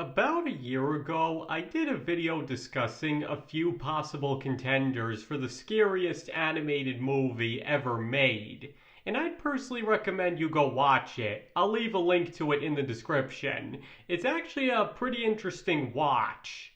About a year ago, I did a video discussing a few possible contenders for the scariest animated movie ever made, and I'd personally recommend you go watch it. I'll leave a link to it in the description. It's actually a pretty interesting watch.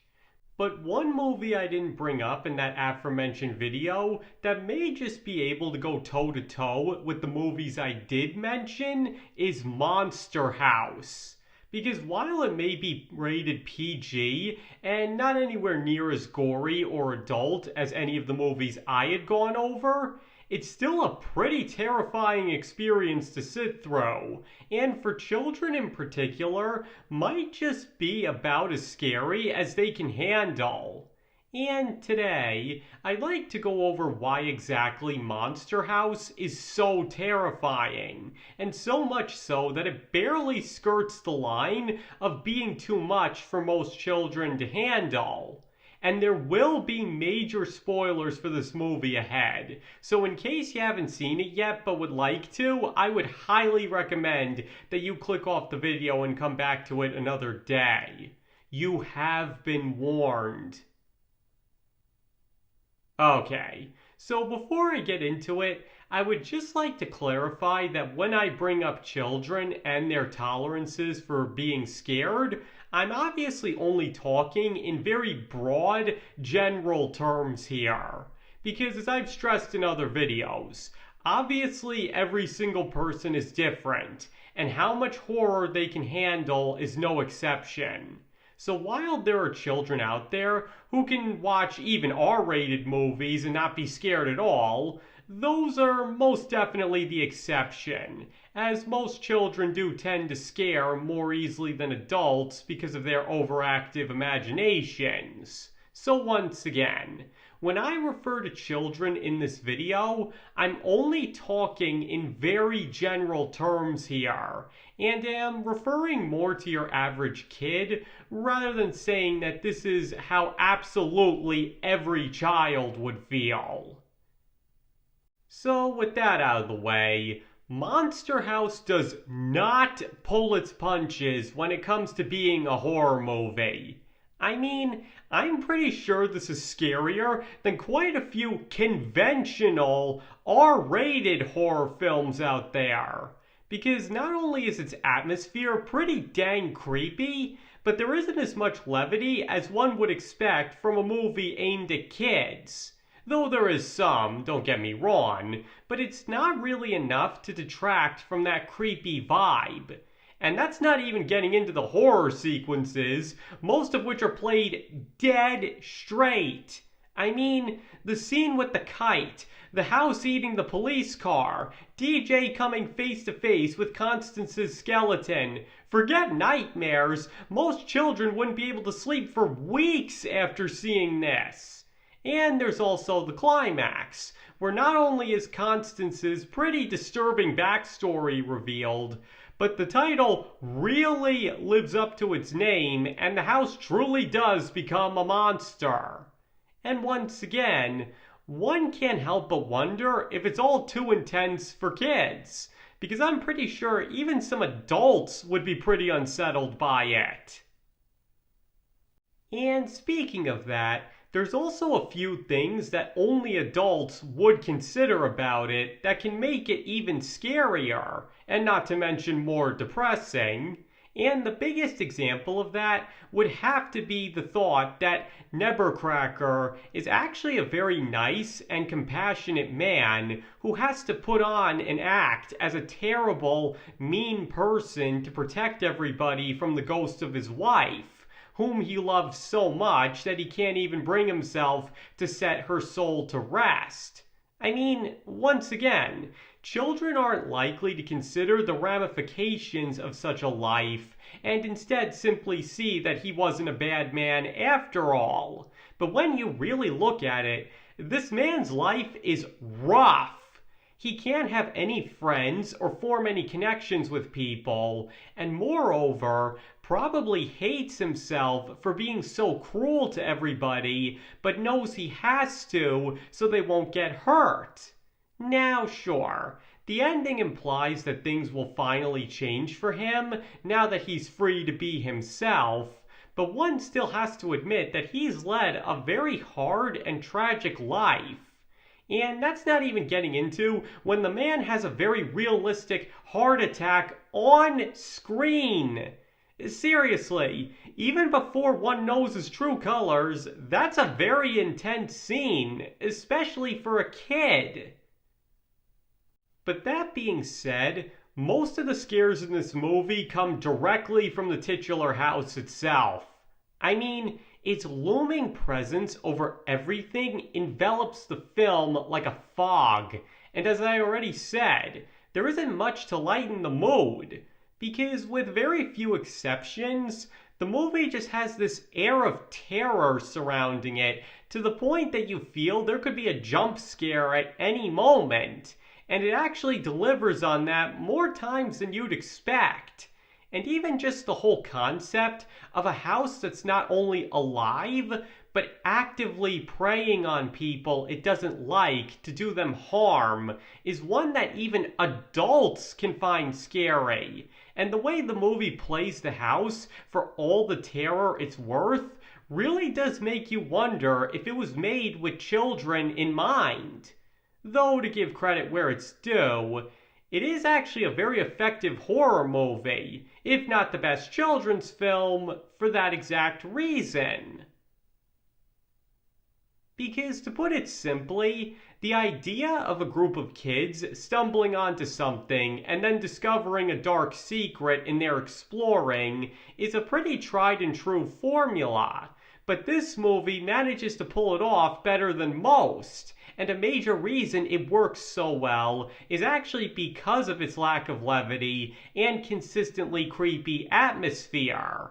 But one movie I didn't bring up in that aforementioned video that may just be able to go toe to toe with the movies I did mention is Monster House. Because while it may be rated PG and not anywhere near as gory or adult as any of the movies I had gone over, it's still a pretty terrifying experience to sit through, and for children in particular, might just be about as scary as they can handle. And today, I'd like to go over why exactly Monster House is so terrifying, and so much so that it barely skirts the line of being too much for most children to handle. And there will be major spoilers for this movie ahead, so in case you haven't seen it yet but would like to, I would highly recommend that you click off the video and come back to it another day. You have been warned. Okay, so before I get into it, I would just like to clarify that when I bring up children and their tolerances for being scared, I'm obviously only talking in very broad, general terms here. Because as I've stressed in other videos, obviously every single person is different, and how much horror they can handle is no exception. So while there are children out there who can watch even R-rated movies and not be scared at all, those are most definitely the exception, as most children do tend to scare more easily than adults because of their overactive imaginations. So once again, when I refer to children in this video, I'm only talking in very general terms here, and am referring more to your average kid rather than saying that this is how absolutely every child would feel. So with that out of the way, Monster House does not pull its punches when it comes to being a horror movie. I mean, I'm pretty sure this is scarier than quite a few conventional R-rated horror films out there. Because not only is its atmosphere pretty dang creepy, but there isn't as much levity as one would expect from a movie aimed at kids. Though there is some, don't get me wrong, but it's not really enough to detract from that creepy vibe. And that's not even getting into the horror sequences, most of which are played dead straight. I mean, the scene with the kite, the house eating the police car, DJ coming face to face with Constance's skeleton. Forget nightmares, most children wouldn't be able to sleep for weeks after seeing this. And there's also the climax, where not only is Constance's pretty disturbing backstory revealed, but the title really lives up to its name, and the house truly does become a monster. And once again, one can't help but wonder if it's all too intense for kids, because I'm pretty sure even some adults would be pretty unsettled by it. And speaking of that, there's also a few things that only adults would consider about it that can make it even scarier, and not to mention more depressing. And the biggest example of that would have to be the thought that Nebercracker is actually a very nice and compassionate man who has to put on and act as a terrible, mean person to protect everybody from the ghost of his wife, whom he loves so much that he can't even bring himself to set her soul to rest. I mean, once again, children aren't likely to consider the ramifications of such a life, and instead simply see that he wasn't a bad man after all. But when you really look at it, this man's life is rough. He can't have any friends or form any connections with people, and moreover, probably hates himself for being so cruel to everybody, but knows he has to so they won't get hurt. Now, sure, the ending implies that things will finally change for him now that he's free to be himself, but one still has to admit that he's led a very hard and tragic life. And that's not even getting into when the man has a very realistic heart attack on screen. Seriously, even before one knows his true colors, that's a very intense scene, especially for a kid. But that being said, most of the scares in this movie come directly from the titular house itself. I mean, its looming presence over everything envelops the film like a fog, and as I already said, there isn't much to lighten the mood, because with very few exceptions, the movie just has this air of terror surrounding it, to the point that you feel there could be a jump scare at any moment, and it actually delivers on that more times than you'd expect. And even just the whole concept of a house that's not only alive, but actively preying on people it doesn't like to do them harm is one that even adults can find scary. And the way the movie plays the house for all the terror it's worth really does make you wonder if it was made with children in mind. Though, to give credit where it's due, it is actually a very effective horror movie, if not the best children's film, for that exact reason. Because, to put it simply, the idea of a group of kids stumbling onto something and then discovering a dark secret in their exploring is a pretty tried and true formula, but this movie manages to pull it off better than most. And a major reason it works so well is actually because of its lack of levity and consistently creepy atmosphere.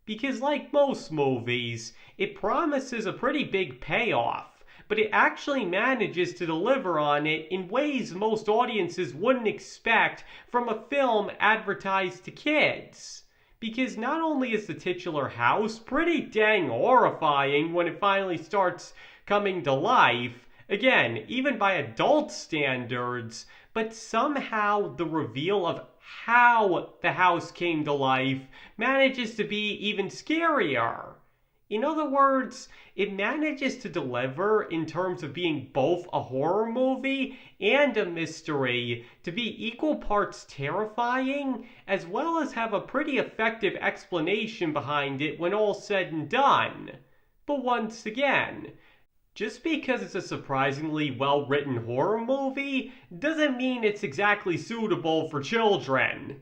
Because like most movies, it promises a pretty big payoff, but it actually manages to deliver on it in ways most audiences wouldn't expect from a film advertised to kids. Because not only is the titular house pretty dang horrifying when it finally starts coming to life, again, even by adult standards, but somehow the reveal of how the house came to life manages to be even scarier. In other words, it manages to deliver in terms of being both a horror movie and a mystery to be equal parts terrifying, as well as have a pretty effective explanation behind it when all's said and done. But once again, just because it's a surprisingly well-written horror movie doesn't mean it's exactly suitable for children.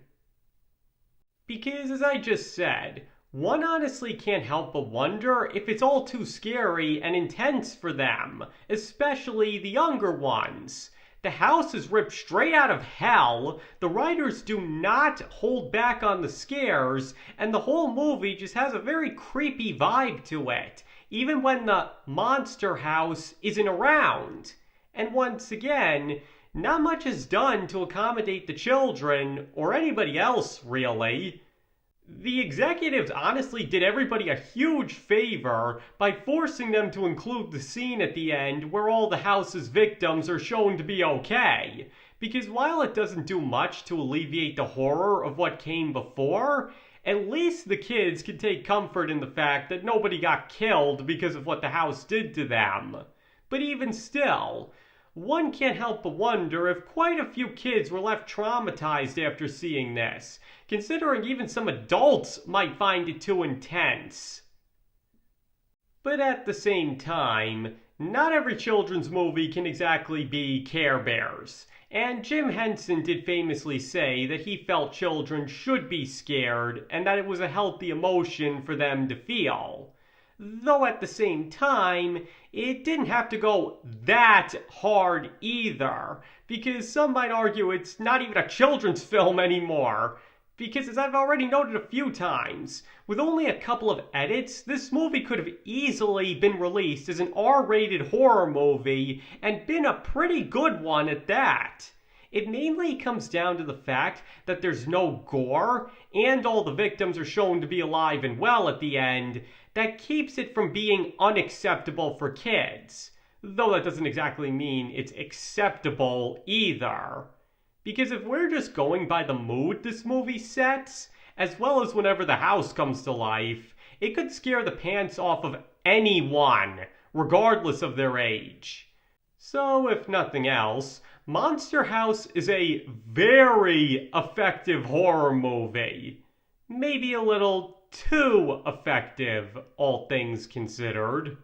Because, as I just said, one honestly can't help but wonder if it's all too scary and intense for them, especially the younger ones. The house is ripped straight out of hell, the writers do not hold back on the scares, and the whole movie just has a very creepy vibe to it, even when the monster house isn't around. And once again, not much is done to accommodate the children, or anybody else, really. The executives honestly did everybody a huge favor by forcing them to include the scene at the end where all the house's victims are shown to be okay. Because while it doesn't do much to alleviate the horror of what came before, at least the kids can take comfort in the fact that nobody got killed because of what the house did to them. But even still, one can't help but wonder if quite a few kids were left traumatized after seeing this, considering even some adults might find it too intense. But at the same time, not every children's movie can exactly be Care Bears. And Jim Henson did famously say that he felt children should be scared and that it was a healthy emotion for them to feel. Though at the same time, it didn't have to go that hard either, because some might argue it's not even a children's film anymore. Because as I've already noted a few times, with only a couple of edits, this movie could have easily been released as an R-rated horror movie and been a pretty good one at that. It mainly comes down to the fact that there's no gore and all the victims are shown to be alive and well at the end that keeps it from being unacceptable for kids. Though that doesn't exactly mean it's acceptable either. Because if we're just going by the mood this movie sets, as well as whenever the house comes to life, it could scare the pants off of anyone, regardless of their age. So, if nothing else, Monster House is a very effective horror movie. Maybe a little too effective, all things considered.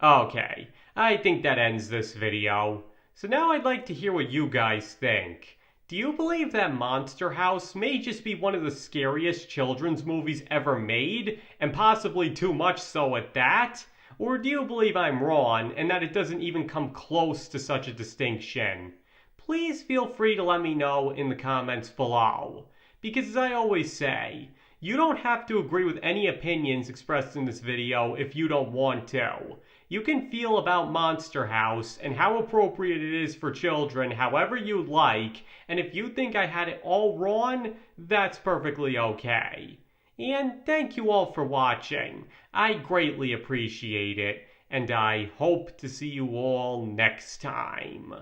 Okay, I think that ends this video. So now I'd like to hear what you guys think. Do you believe that Monster House may just be one of the scariest children's movies ever made, and possibly too much so at that? Or do you believe I'm wrong, and that it doesn't even come close to such a distinction? Please feel free to let me know in the comments below. Because as I always say, you don't have to agree with any opinions expressed in this video if you don't want to. You can feel about Monster House and how appropriate it is for children however you like, and if you think I had it all wrong, that's perfectly okay. And thank you all for watching. I greatly appreciate it, and I hope to see you all next time.